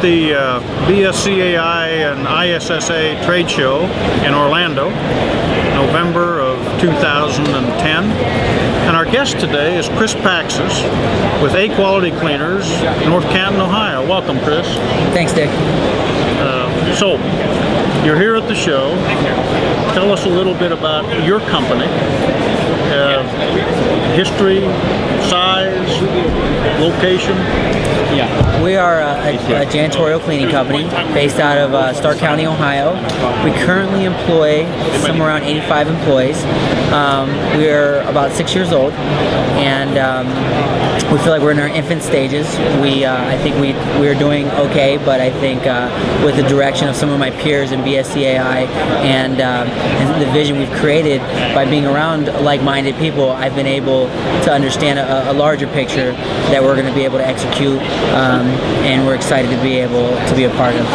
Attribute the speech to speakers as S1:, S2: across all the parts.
S1: the BSCAI and ISSA trade show in Orlando, November of 2010. And our guest today is Chris Paxos with A Quality Cleaners, North Canton, Ohio. Welcome, Chris.
S2: Thanks, Dick.
S1: So, you're here at the show. Tell us a little bit about your company, history, size, location.
S2: Yeah, we are a janitorial cleaning company based out of Stark County, Ohio. We currently employ somewhere around 85 employees. We're about 6 years old, and we feel like we're in our infant stages. I think we're doing okay, but I think with the direction of some of my peers in BSCAI and the vision we've created by being around like-minded people, I've been able to understand a larger picture that we're going to be able to execute, and we're excited to be able to be a part of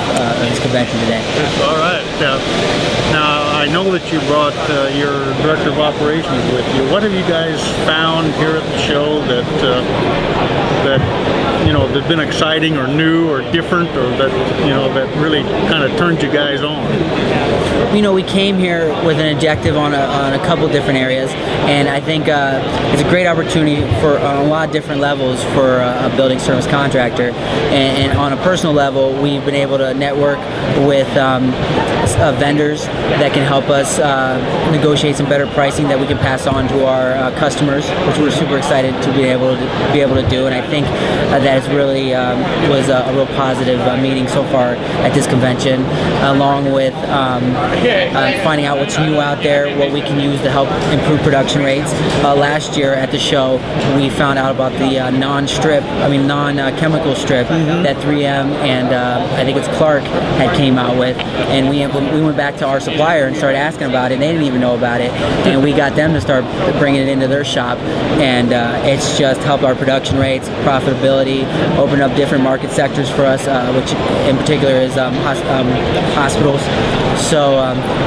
S2: this convention today.
S1: All right. Now, I know that you brought your director of operations with you. What have you guys found here at the show that that's been exciting or new or different, or that really kind of turned you guys on?
S2: We came here with an objective on a couple different areas, and I think it's a great opportunity for on a lot of different levels for a building service contractor. And on a personal level, we've been able to network with vendors that can help us negotiate some better pricing that we can pass on to our customers, which we're super excited to be able to do. And I think that it really was a real positive meeting so far at this convention, along with finding out what's new out there, what we can use to help improve production rates. Last year at the show, we found out about the non-chemical strip that 3M and I think it's Clark had came out with, and we went back to our supplier and started asking about it, and they didn't even know about it, and we got them to start bringing it into their shop, and it's just helped our production rates, profitability, open up different market sectors for us, which in particular is hospitals. So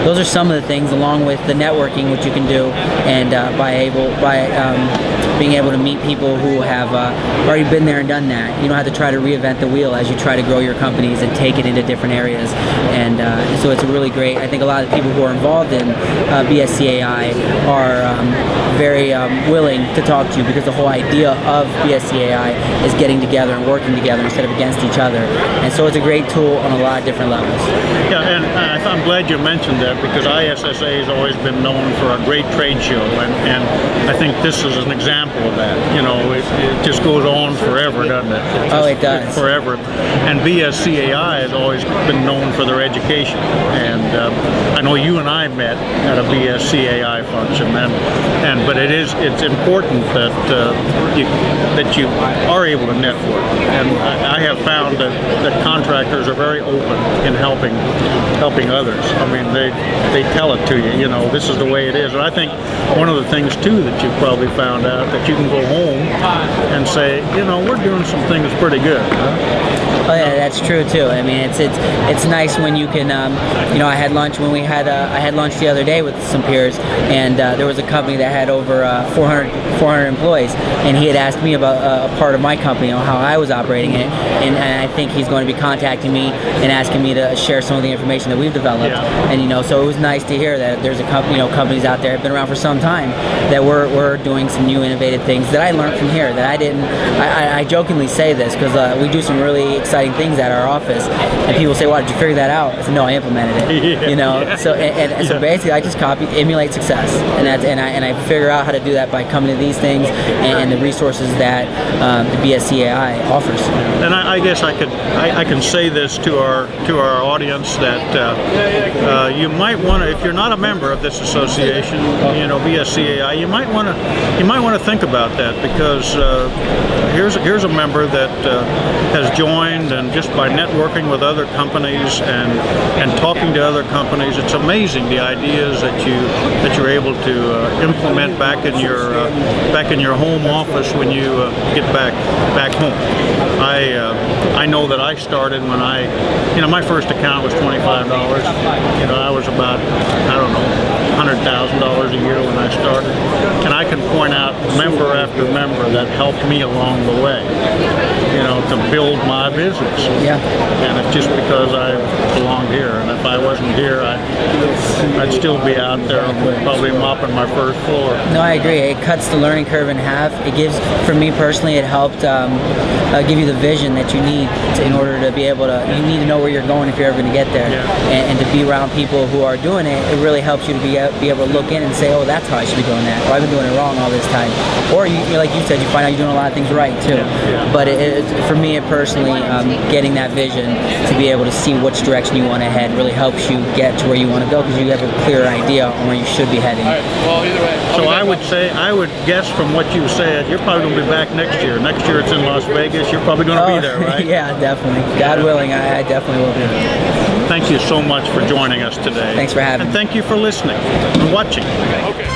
S2: those are some of the things, along with the networking which you can do, and by being able to meet people who have already been there and done that. You don't have to try to reinvent the wheel as you try to grow your companies and take it into different areas. And so it's a really great, I think a lot of the people who are involved in BSCAI are very willing to talk to you, because the whole idea of BSCAI is getting together and working together instead of against each other. And so it's a great tool on a lot of different levels.
S1: Yeah, and I'm glad you mentioned that, because ISSA has always been known for a great trade show, and I think this is an example of that. It just goes on forever, doesn't it?
S2: It does.
S1: Forever. And BSCAI has always been known for their education, and I know you and I met at a BSCAI function, but it's important that you are able to network, and I have found that contractors are very open in helping others. I mean, they tell it to you, this is the way it is. And I think one of the things too that you've probably found out, that you can go home and say, we're doing some things pretty good.
S2: Oh yeah, that's true too. I mean, it's nice when you can. I had lunch I had lunch the other day with some peers, and there was a company that had over 400 employees, and he had asked me about a part of my company, how I was operating it, and I think he's going to be contacting me and asking me to share some of the information that we've developed. Yeah. And so it was nice to hear that there's a company, companies out there have been around for some time that we're doing some new innovative things that I learned from here that I didn't. I jokingly say this because we do some really exciting things at our office, and people say, "Why did you figure that out?" I said, "No, I implemented it." Yeah. So so basically, I just emulate success, and I figure out how to do that by coming to these things and the resources that the BSCAI offers.
S1: And I guess I can say this to our audience that you might want to, if you're not a member of this association, BSCAI, you might want to think about that, because here's a member that has joined, and just by networking with other companies and talking to other companies, it's amazing the ideas that you're able to implement back in your home office when you get back home. I know that I started when my first account was $25. I was about, I don't know, $100,000 a year when I started, and I can point out member after member that helped me along the way, to build my business.
S2: Yeah.
S1: And it's just because I belonged here, and if I wasn't here, I'd still be out there probably mopping my first floor.
S2: No, I agree. It cuts the learning curve in half. It gives, for me personally, it helped give you the vision that you need in order to be able to. You need to know where you're going if you're ever going to get there, and to be around people who are doing it. It really helps you to be able to look in and say, oh, that's how I should be doing that, or I've been doing it wrong all this time. Or like you said, you find out you're doing a lot of things right too. But for me personally, getting that vision to be able to see which direction you want to head really helps you get to where you want to go, because you have a clear idea on where you should be heading.
S1: So I would guess from what you said, you're probably going to be back next year. Next year it's in Las Vegas. You're probably going to be there, right?
S2: Yeah, definitely. God willing, I definitely will be.
S1: Thank you so much for joining us today.
S2: Thanks for having me.
S1: And thank you for listening and watching.
S3: Okay.